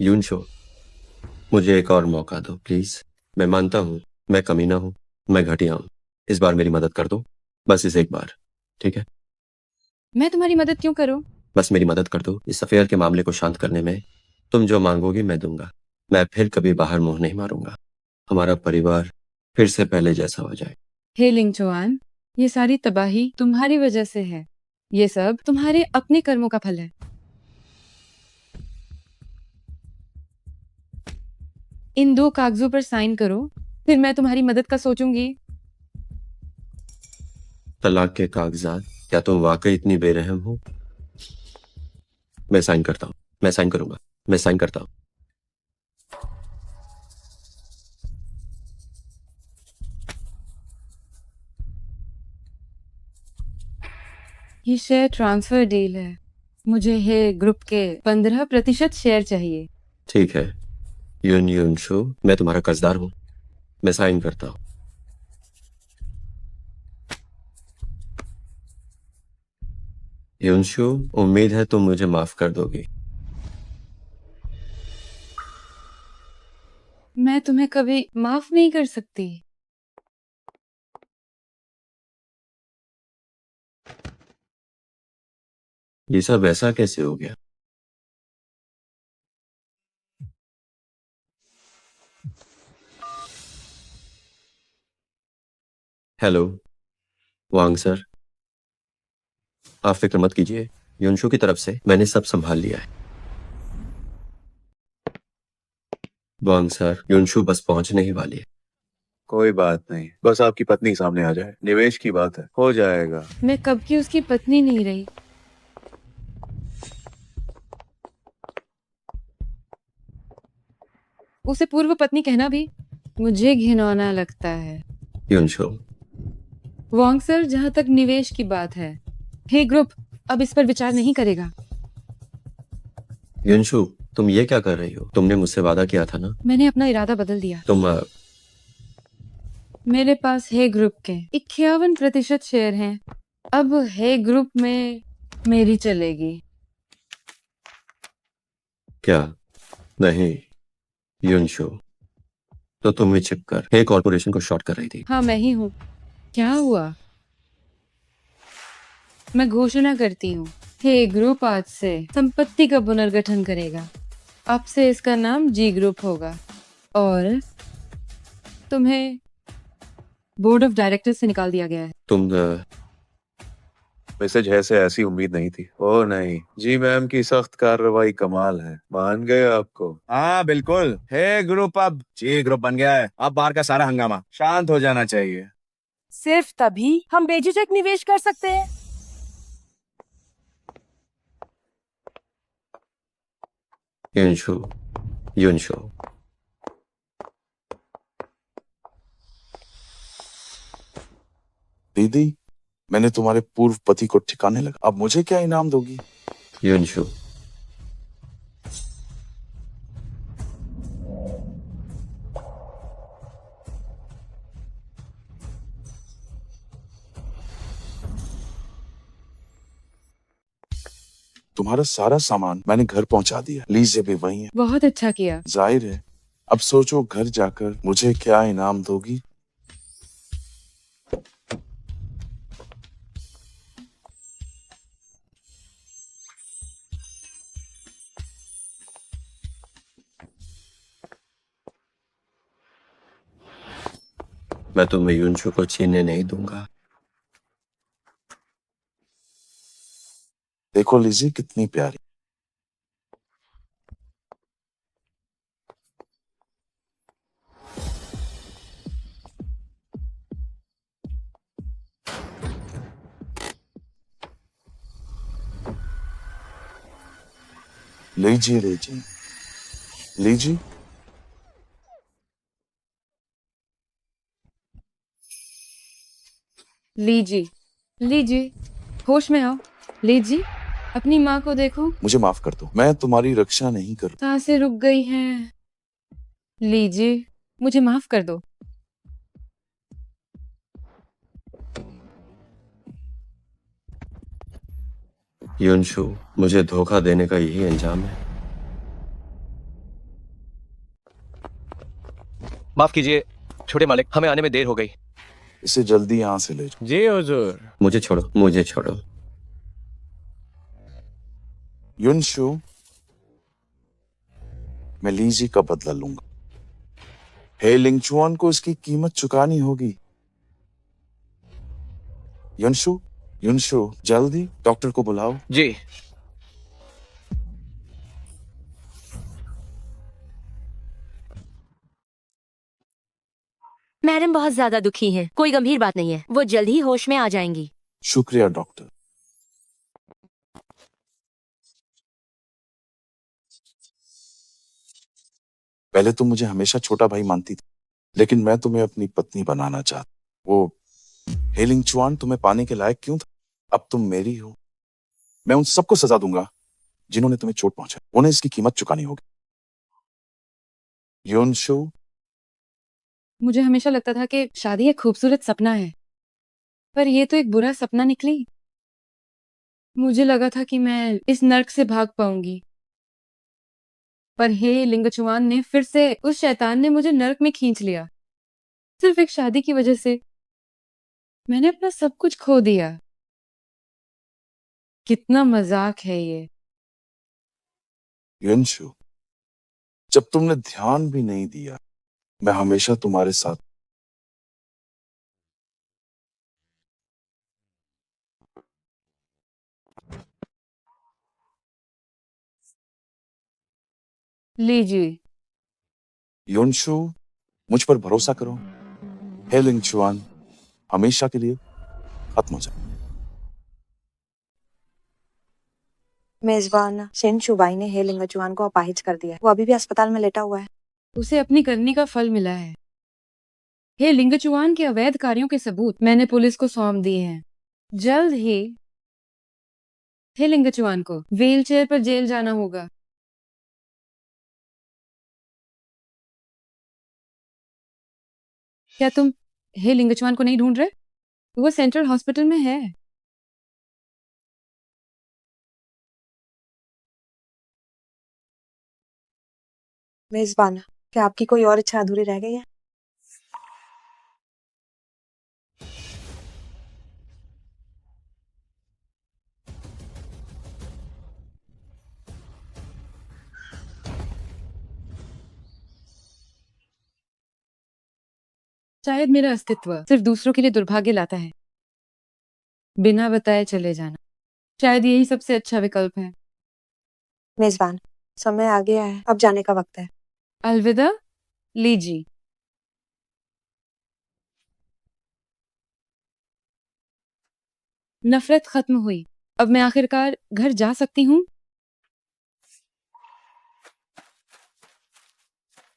युनशु, मुझे एक और मौका दो प्लीज। मैं मानता हूँ मैं कमीना हूँ, मैं घटिया हूँ। इस बार मेरी मदद कर दो, बस इस एक बार, ठीक है? मैं तुम्हारी मदद क्यों करूं? बस मेरी मदद कर दो। इस अफेयर के मामले को शांत करने में तुम जो मांगोगी मैं दूंगा। मैं फिर कभी बाहर मुंह नहीं मारूंगा। हमारा परिवार फिर से पहले जैसा हो जाए। हे लिंगचुआन, ये सारी तबाही तुम्हारी वजह से है। ये सब तुम्हारे अपने कर्मों का फल है। इन 2 कागजों पर साइन करो, फिर मैं तुम्हारी मदद का सोचूंगी। तलाक के कागजात, क्या तुम वाकई इतनी बेरहम हो? मैं साइन करता हूँ, मैं साइन करूंगा, मैं साइन करता हूँ। ये शेयर ट्रांसफर डील है। मुझे हे ग्रुप के 15% शेयर चाहिए। ठीक है युनशु, मैं तुम्हारा कर्जदार हूँ, मैं साइन करता हूँ। युनशु, उम्मीद है तुम मुझे माफ कर दोगी। मैं तुम्हें कभी माफ नहीं कर सकती। ये सब ऐसा कैसे हो गया? हेलो वांग सर, आप फिक्र मत कीजिए, युनशु की तरफ से मैंने सब संभाल लिया है। वांग सर, युनशु बस पहुंचने ही वाली है। कोई बात नहीं, बस आपकी पत्नी सामने आ जाए। निवेश की बात है, हो जाएगा। मैं कब की उसकी पत्नी नहीं रही। उसे पूर्व पत्नी कहना भी मुझे घिनौना लगता है। युनशु, वांग सर, जहां तक निवेश की बात है, हे ग्रुप अब इस पर विचार नहीं करेगा। युनशु, तुम ये क्या कर रही हो? तुमने मुझसे वादा किया था ना। मैंने अपना इरादा बदल दिया। तुम मेरे पास हे ग्रुप के 51% शेयर हैं। अब हे ग्रुप में मेरी चलेगी। क्या? नहीं युनशु, तो तुम भी छिपकर हे कॉर्पोरेशन को शॉर्ट कर रही थी। हाँ, मैं ही हूँ। क्या हुआ? मैं घोषणा करती हूँ, हे ग्रुप आज से संपत्ति का पुनर्गठन करेगा। अब से इसका नाम जी ग्रुप होगा और तुम्हें बोर्ड ऑफ डायरेक्टर्स से निकाल दिया गया है। तुम मैसेज है से ऐसी उम्मीद नहीं थी। ओ नहीं, जी मैम की सख्त कार्रवाई कमाल है, मान गए आपको। हाँ बिल्कुल, हे ग्रुप अब जी ग्रुप बन गया है। अब बाहर का सारा हंगामा शांत हो जाना चाहिए। सिर्फ तभी हम बेझिझक निवेश कर सकते हैं। युनशु, युनशु, दीदी, मैंने तुम्हारे पूर्व पति को ठिकाने लगा, अब मुझे क्या इनाम दोगी? युनशु, तुम्हारा सारा सामान मैंने घर पहुंचा दिया, लीजिए भी वही है। बहुत अच्छा किया। जाहिर है, अब सोचो घर जाकर मुझे क्या इनाम दोगी। मैं तुम्हें युनशु को छीनने नहीं दूंगा। देखो लीजिए कितनी प्यारी। लीजिए लीजिए लीजिए। लीजिए, लीजिए, होश में आओ। लीजिए, अपनी माँ को देखो। मुझे माफ कर दो, मैं तुम्हारी रक्षा नहीं कर। सांसें रुक गई हैं। लीजिए, मुझे माफ कर दो। युनशु, मुझे धोखा देने का यही अंजाम है। माफ कीजिए छोटे मालिक, हमें आने में देर हो गई। इसे जल्दी यहाँ से ले जाओ। जी हुजूर। मुझे छोड़ो, मुझे छोड़ो। युनशु, मैं लीजी का बदला लूंगा। हे लिंगचुआन को इसकी कीमत चुकानी होगी। युनशु, युनशु, जल्दी डॉक्टर को बुलाओ। जी। मैडम बहुत ज्यादा दुखी हैं। कोई गंभीर बात नहीं है, वो जल्द ही होश में आ जाएंगी। शुक्रिया डॉक्टर। पहले तुम मुझे हमेशा छोटा भाई मानती थी, लेकिन मैं तुम्हें अपनी पत्नी बनाना चाहता। वो हेलिंग चुआन तुम्हें पाने के लायक क्यों था? अब तुम मेरी हो। मैं उन सबको सजा दूंगा जिन्होंने तुम्हें चोट पहुंचाई। उन्हें इसकी कीमत चुकानी होगी। योनशु, मुझे हमेशा लगता था कि शादी एक खूबसूरत सपना है, पर ये तो एक बुरा सपना निकली। मुझे लगा था कि मैं इस नर्क से भाग पाऊंगी, पर हे लिंगचुआन ने फिर से, उस शैतान ने मुझे नर्क में खींच लिया। सिर्फ एक शादी की वजह से मैंने अपना सब कुछ खो दिया। कितना मजाक है ये। योनशु, जब तुमने ध्यान भी नहीं दिया, मैं हमेशा तुम्हारे साथ। लीजिए। योनशु, मुझ पर भरोसा करो। हेलिंग चुआन हमेशा के लिए खत्म हो जाए। मेजबान शेन शुबाई ने हे लिंगचुआन को अपाहिज कर दिया है। वो अभी भी अस्पताल में लेटा हुआ है। उसे अपनी करनी का फल मिला है। हे लिंगचुआन के अवैध कार्यों के सबूत मैंने पुलिस को सौंप दिए हैं। जल्द ही हे लिंगचुआन को व्हीलचेयर पर जेल जाना होगा। क्या तुम हे लिंगचुआन को नहीं ढूंढ रहे? वो सेंट्रल हॉस्पिटल में है। मेजबान, क्या आपकी कोई और इच्छा अधूरी रह गई है? शायद मेरा अस्तित्व सिर्फ दूसरों के लिए दुर्भाग्य लाता है। बिना बताए चले जाना शायद यही सबसे अच्छा विकल्प है। मेजबान, समय आ गया है, अब जाने का वक्त है। अलविदा लीजी। नफरत खत्म हुई। अब मैं आखिरकार घर जा सकती हूँ।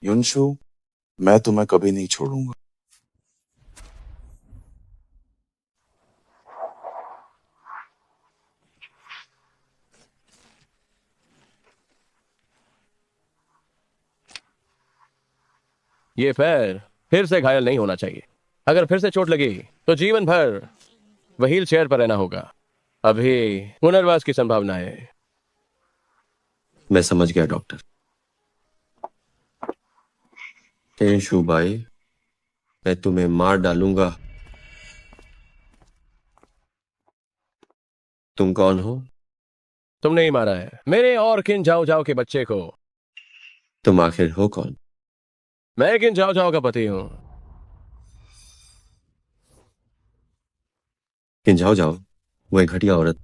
युनशु, मैं तुम्हें कभी नहीं छोड़ूंगा। ये पैर फिर से घायल नहीं होना चाहिए। अगर फिर से चोट लगी तो जीवन भर व्हील चेयर पर रहना होगा। अभी पुनर्वास की संभावना है। मैं समझ गया डॉक्टर। हे शुबाई, मैं तुम्हें मार डालूंगा। तुम कौन हो? तुमने ही मारा है मेरे और किन जाओ जाओ के बच्चे को। तुम आखिर हो कौन? मैं किन जाओ जाओ का पति हूँ। कि जाओ जाओ, वो एक घटिया औरत,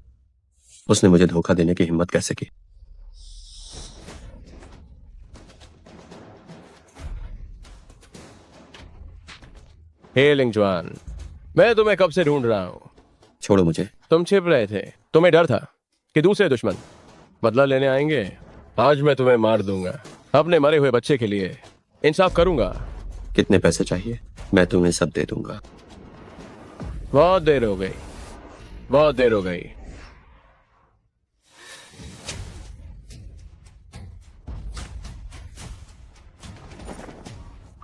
उसने मुझे धोखा देने की हिम्मत कैसे की? हे लिंगजुआन, मैं तुम्हें कब से ढूंढ रहा हूँ। छोड़ो मुझे। तुम छिप रहे थे। तुम्हें डर था कि दूसरे दुश्मन बदला लेने आएंगे। आज मैं तुम्हें मार दूंगा। अपने मरे हुए बच्चे के लिए इंसाफ करूंगा। कितने पैसे चाहिए? मैं तुम्हें सब दे दूंगा। बहुत देर हो गई, बहुत देर हो गई।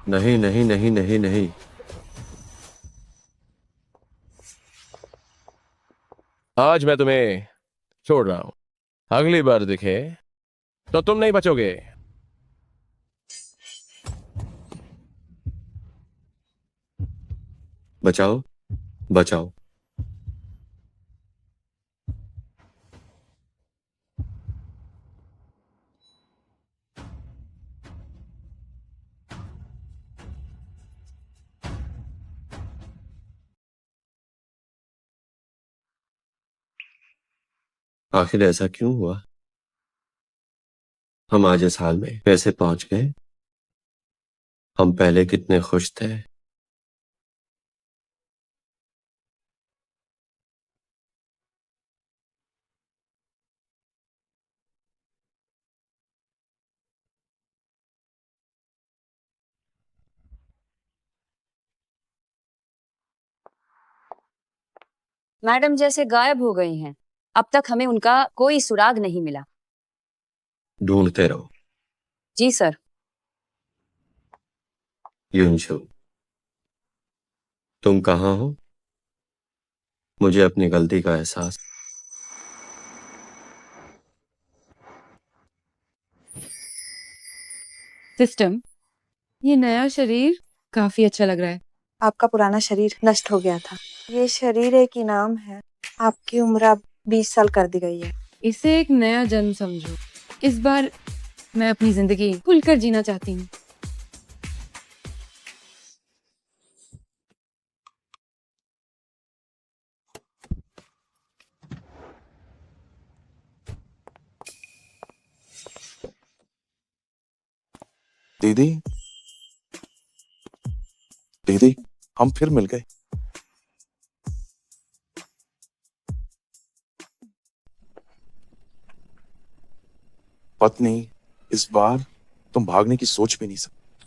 नहीं नहीं नहीं नहीं नहीं। आज मैं तुम्हें छोड़ रहा हूं। अगली बार दिखे तो तुम नहीं बचोगे। बचाओ, बचाओ। आखिर ऐसा क्यों हुआ? हम आज इस हाल में कैसे पहुंच गए? हम पहले कितने खुश थे। मैडम जैसे गायब हो गई हैं। अब तक हमें उनका कोई सुराग नहीं मिला। ढूंढते रहो। जी सर। युनशु, तुम कहाँ हो? मुझे अपनी गलती का एहसास। सिस्टम, ये नया शरीर काफी अच्छा लग रहा है। आपका पुराना शरीर नष्ट हो गया था। ये शरीर एक इनाम है। आपकी उम्र अब 20 साल कर दी गई है। इसे एक नया जन्म समझो। इस बार मैं अपनी जिंदगी खुलकर जीना चाहती हूँ। दीदी, दीदी, हम फिर मिल गए। पत्नी, इस बार तुम भागने की सोच भी नहीं सकती।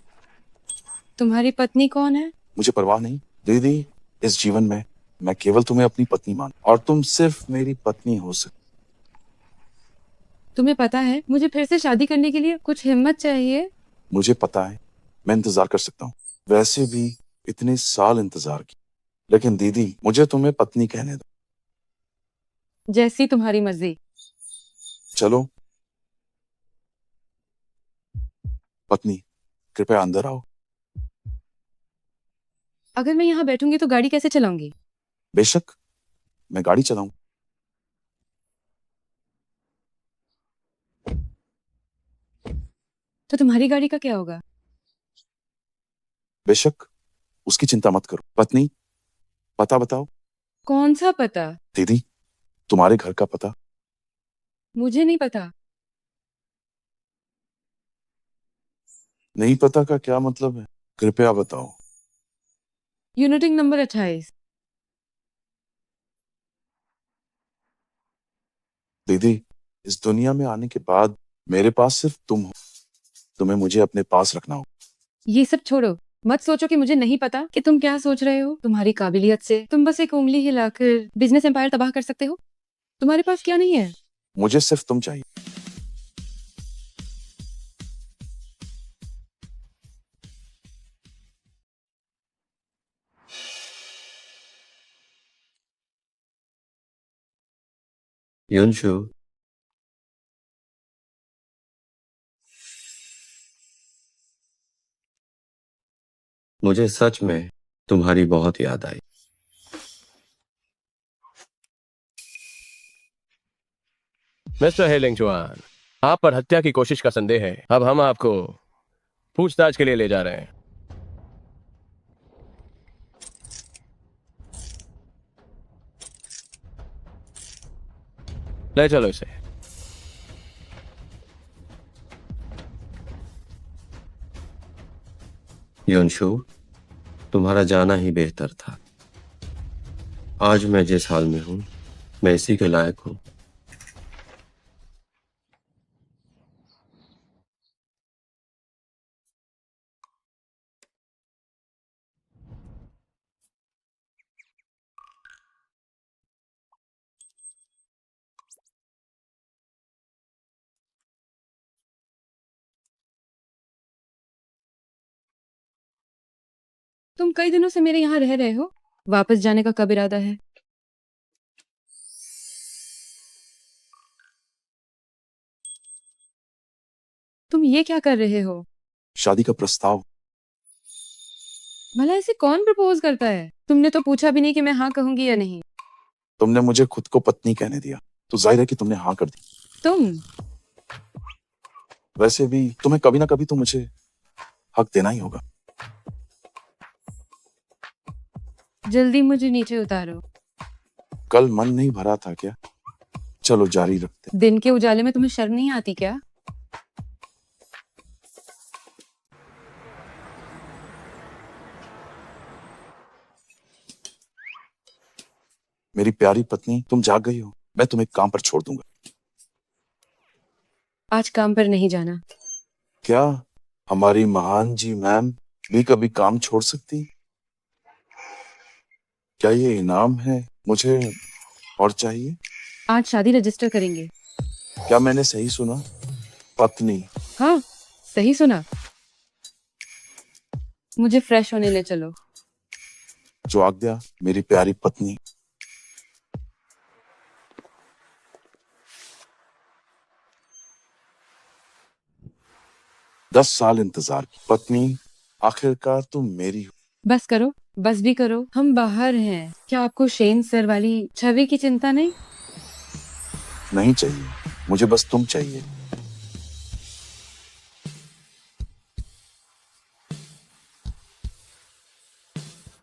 तुम्हारी पत्नी कौन है? मुझे परवाह नहीं दीदी। इस जीवन में मैं केवल तुम्हें अपनी पत्नी मान और तुम सिर्फ मेरी पत्नी हो सकती। तुम्हें पता है मुझे फिर से शादी करने के लिए कुछ हिम्मत चाहिए। मुझे पता है, मैं इंतजार कर सकता हूँ। वैसे भी इतने साल इंतजार की, लेकिन दीदी मुझे तुम्हें पत्नी कहने दो। जैसी तुम्हारी मर्जी। चलो पत्नी, कृपया अंदर आओ। अगर मैं यहाँ बैठूंगी तो गाड़ी कैसे चलाऊंगी? बेशक, मैं गाड़ी चलाऊं। तो तुम्हारी गाड़ी का क्या होगा? बेशक, उसकी चिंता मत करो। पत्नी, पता बताओ। कौन सा पता? दीदी, तुम्हारे घर का पता। मुझे नहीं पता। नहीं पता का क्या मतलब है? कृपया बताओ। Uniting number 28। दीदी, इस दुनिया में आने के बाद मेरे पास सिर्फ तुम हो। तुम्हें मुझे अपने पास रखना हो। ये सब छोड़ो। मत सोचो कि मुझे नहीं पता कि तुम क्या सोच रहे हो। तुम्हारी काबिलियत से तुम बस एक उंगली हिलाकर बिजनेस एम्पायर तबाह कर सकते हो। तुम्हारे पास क्या नहीं है? मुझे सिर्फ तुम चाहिए। युनशु, मुझे सच में तुम्हारी बहुत याद आई। मिस्टर हेलिंग चुआन, आप पर हत्या की कोशिश का संदेह है। अब हम आपको पूछताछ के लिए ले जा रहे हैं। ले चलो इसे। युनशु, तुम्हारा जाना ही बेहतर था। आज मैं जिस हाल में हूं, मैं इसी के लायक हूं। तुम कई दिनों से मेरे यहाँ रह रहे हो। वापस जाने का कब इरादा है? तुम ये क्या कर रहे हो? शादी का प्रस्ताव। भला इसे कौन प्रपोज करता है? तुमने तो पूछा भी नहीं कि मैं हाँ कहूंगी या नहीं। तुमने मुझे खुद को पत्नी कहने दिया, तो जाहिर है कि तुमने हाँ कर दी। तुम वैसे भी तुम्हें कभी ना कभी तो मुझे हक देना ही होगा। जल्दी मुझे नीचे उतारो। कल मन नहीं भरा था क्या? चलो जारी रखते। दिन के उजाले में तुम्हें शर्म नहीं आती क्या? मेरी प्यारी पत्नी, तुम जाग गई हो। मैं तुम्हें काम पर छोड़ दूंगा। आज काम पर नहीं जाना। क्या हमारी महान जी मैम भी कभी काम छोड़ सकती? क्या ये इनाम है मुझे और चाहिए? आज शादी रजिस्टर करेंगे। क्या मैंने सही सुना? पत्नी। हाँ, सही सुना। मुझे फ्रेश होने ले चलो। जो आज्ञा मेरी प्यारी पत्नी। दस साल इंतजार की पत्नी, आखिरकार तुम मेरी हो। बस करो, बस भी करो। हम बाहर हैं। क्या आपको शेन सर वाली छवि की चिंता नहीं? नहीं चाहिए, मुझे बस तुम चाहिए।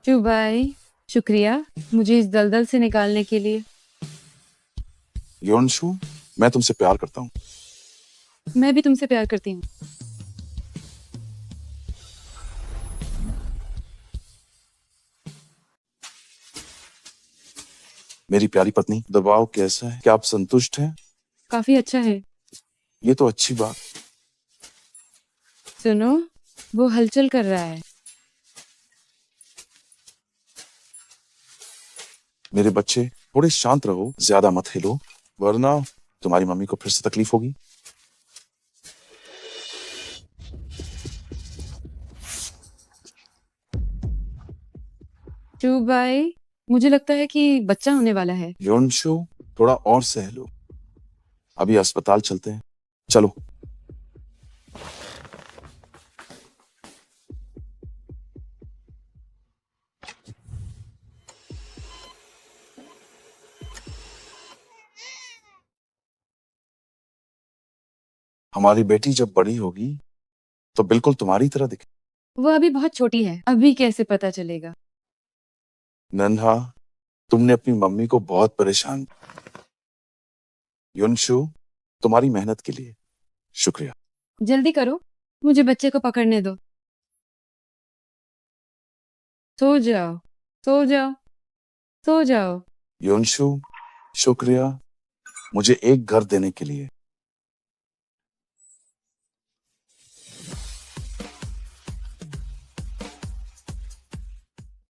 चुबाई, शुक्रिया मुझे इस दलदल से निकालने के लिए। योनशु, मैं तुमसे प्यार करता हूँ। मैं भी तुमसे प्यार करती हूँ। मेरी प्यारी पत्नी, दबाव कैसा है? क्या आप संतुष्ट हैं? काफी अच्छा है। ये तो अच्छी बात। सुनो, वो हलचल कर रहा है। मेरे बच्चे, थोड़े शांत रहो, ज्यादा मत हिलो, वरना तुम्हारी मम्मी को फिर से तकलीफ होगी। चुबाई, मुझे लगता है कि बच्चा होने वाला है। योनशु, थोड़ा और सह लो। अभी अस्पताल चलते हैं, चलो। हमारी बेटी जब बड़ी होगी तो बिल्कुल तुम्हारी तरह दिखे। वो अभी बहुत छोटी है, अभी कैसे पता चलेगा? नन्हा, तुमने अपनी मम्मी को बहुत परेशान। युनशु, तुम्हारी मेहनत के लिए शुक्रिया। जल्दी करो, मुझे बच्चे को पकड़ने दो। सो जाओ, सो जाओ, सो जाओ। युनशु, शुक्रिया मुझे एक घर देने के लिए।